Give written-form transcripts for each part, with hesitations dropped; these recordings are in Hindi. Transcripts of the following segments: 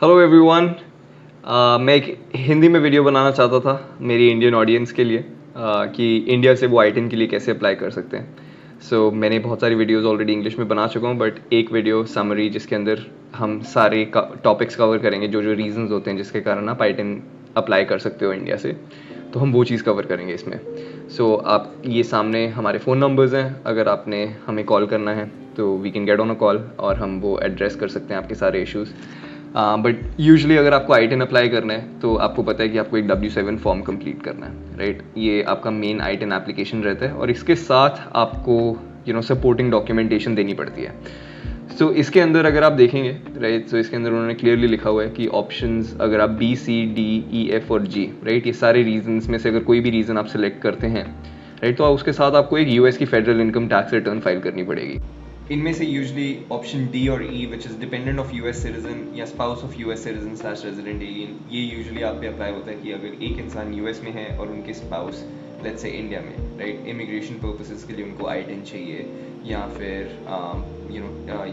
Hello everyone. मैं एक हिंदी में वीडियो बनाना चाहता था मेरी इंडियन ऑडियंस के लिए कि इंडिया से वो आई-10 के लिए कैसे अप्लाई कर सकते हैं। मैंने बहुत सारी वीडियोस ऑलरेडी इंग्लिश में बना चुका हूँ, बट एक वीडियो समरी जिसके अंदर हम सारे टॉपिक्स कवर करेंगे, जो जो रीजंस होते हैं जिसके कारण आप आई-10 अप्लाई कर सकते हो इंडिया से, तो हम वो चीज़ कवर करेंगे इसमें। आप ये सामने हमारे फ़ोन नंबर्स हैं, अगर आपने हमें कॉल करना है तो we can get on a call और हम वो एड्रेस कर सकते हैं आपके सारे इश्यूज़। बट यूजुअली अगर आपको आई-10 अप्लाई करना है तो आपको पता है कि आपको एक W7 फॉर्म कंप्लीट करना है, राइट। ये आपका मेन आई-10 एप्लीकेशन रहता है और इसके साथ आपको सपोर्टिंग डॉक्यूमेंटेशन देनी पड़ती है। इसके अंदर अगर आप देखेंगे, राइट, इसके अंदर उन्होंने क्लियरली लिखा हुआ है कि ऑप्शंस अगर आप B, C, D, E, F और G, राइट, ये सारे रीजंस में से अगर कोई भी रीज़न आप सिलेक्ट करते हैं, राइट, तो उसके साथ आपको एक यूएस की federal income tax return file करनी पड़ेगी। इनमें से यूजली ऑप्शन डी और E, which is dependent of US citizen या spouse of US citizen slash resident alien, ये यूजली आप पे अप्लाई होता है कि अगर एक इंसान यूएस में है और उनके स्पाउस लेट्स से इंडिया में, राइट, इमिग्रेशन पर्पसेस के लिए उनको आई-10 चाहिए, या फिर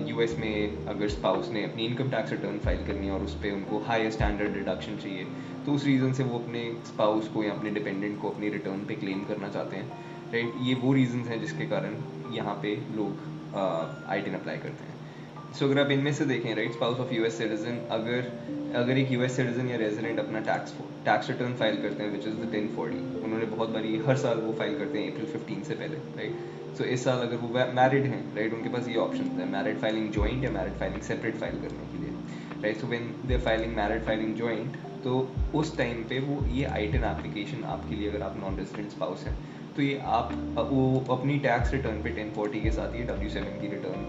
यूएस में अगर स्पाउस ने अपनी इनकम टैक्स रिटर्न फाइल करनी है और उस पर उनको हायर स्टैंडर्ड डिडक्शन चाहिए, तो उस रीज़न से वो अपने स्पाउस को या अपने डिपेंडेंट को अपनी रिटर्न पे क्लेम करना चाहते हैं, राइट। ये वो रीजंस हैं जिसके कारण यहाँ पे लोग आई-10 अप्लाई करते हैं। अगर आप इनमें से देखें, right, spouse of US citizen, अगर एक यूएस सिटीजन या रेजिडेंट अपना टैक्स रिटर्न फाइल करते हैं, विच इज़ द 1040, उन्होंने बहुत बारी हर साल वो फाइल करते हैं अप्रैल 15 से पहले, राइट। इस साल अगर वो मैरिड हैं, राइट, उनके पास ये ऑप्शन है, मैरिड फाइलिंग जॉइंट या मैरिड फाइलिंग सेपरेट फाइल करने के लिए, right. When they filing married filing joint, तो उस टाइम पे वो ये आई-10 एप्लीकेशन आपके लिए, अगर आप नॉन रेजिडेंट स्पाउस हैं, तो ये आप वो अपनी टैक्स रिटर्न पे 1040 के साथ ये W7 की रिटर्न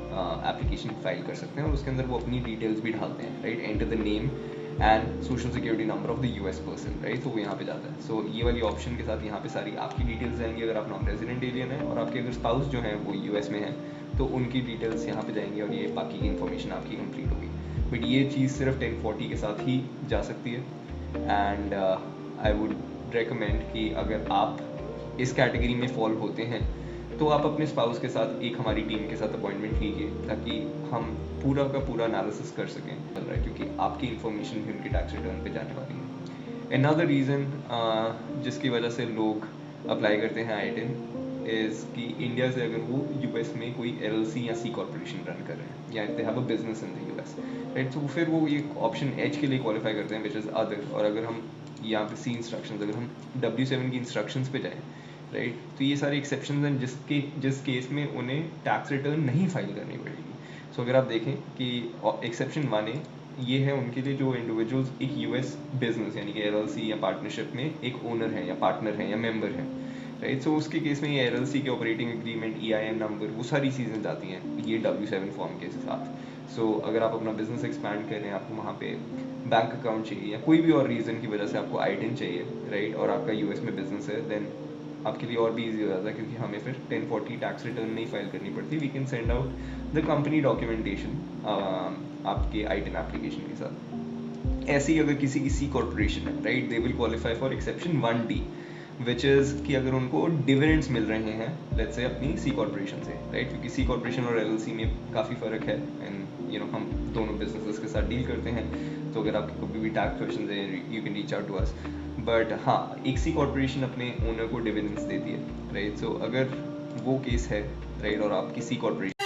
एप्लीकेशन फाइल कर सकते हैं और उसके अंदर वो अपनी डिटेल्स भी डालते हैं, right. Enter the name and social security number of the US person, right, तो वो यहाँ पे जाता है। ये वाली ऑप्शन के साथ यहाँ पे सारी आपकी डिटेल्स जाएंगी अगर आप नॉन रेजिडेंट एलियन है, और आपके अगर स्पाउस जो है वो यूएस में है तो उनकी डिटेल्स यहाँ पे जाएंगी और ये बाकी की इन्फॉर्मेशन आपकी कंप्लीट होगी। बट ये चीज़ सिर्फ 1040 के साथ ही जा सकती है, एंड आई वुड रिकमेंड कि अगर आप इस कैटेगरी में फॉल होते हैं तो आप अपने स्पाउस के साथ एक हमारी टीम के साथ अपॉइंटमेंट लीजिए, ताकि हम पूरा का पूरा एनालिसिस कर सकें, क्योंकि आपकी इन्फॉर्मेशन भी उनके टैक्स रिटर्न पे जाने वाली है। अनदर रीज़न जिसकी वजह से लोग अप्लाई करते हैं आई-10 इज़ कि इंडिया से अगर वो यूएस में कोई LLC या C कॉर्पोरेशन रन कर रहे हैं या they have a business in the US, right, तो फिर वो ये ऑप्शन H के लिए क्वालिफाई करते हैं, विच इज़ अदर। और अगर हम यहाँ पे C इंस्ट्रक्शंस, अगर हम W7 की इंस्ट्रक्शंस पे जाएं, राइट, तो ये सारे एक्सेप्शंस हैं जिस केस में उन्हें टैक्स रिटर्न नहीं फाइल करनी पड़ेगी। अगर आप देखें कि एक्सेप्शन 1 ये है उनके लिए जो इंडिविजुअल्स एक यूएस बिजनेस यानी कि LLC या पार्टनरशिप में एक ओनर है या पार्टनर है या मेंबर है, राइट। उसके केस में ये LLC के ऑपरेटिंग एग्रीमेंट, EIN नंबर, वो सारी चीज़ें जाती हैं ये W7 फॉर्म के साथ। अगर आप अपना बिजनेस एक्सपैंड कर रहे हैं, आपको वहाँ पे बैंक अकाउंट चाहिए या कोई भी और रीज़न की वजह से आपको आई-10 चाहिए, राइट, और आपका यूएस में बिजनेस है, देन आपके लिए और भी ईजी हो जाता है, क्योंकि हमें फिर 1040 टैक्स रिटर्न नहीं फाइल करनी पड़ती। We can send out the company documentation आपके आई-10 एप्लीकेशन के साथ। ऐसे ही अगर किसी की C कॉर्पोरेशन है, right, they will qualify for exception 1D, which is कि अगर उनको डिविडेंड्स मिल रहे हैं लेट्स से अपनी C कॉर्पोरेशन से, राइट, क्योंकि C कॉर्पोरेशन और LLC में काफ़ी फ़र्क है, एंड हम दोनों बिजनेसेस के साथ डील करते हैं, तो अगर आपके कोई भी टैक्स क्वेश्चन है you can reach out to us. But हाँ, एक C कॉर्पोरेशन अपने ओनर को डिविडेंड्स देती है, राइट। अगर वो केस है, राइट, और आपकी C कॉर्पोरेशन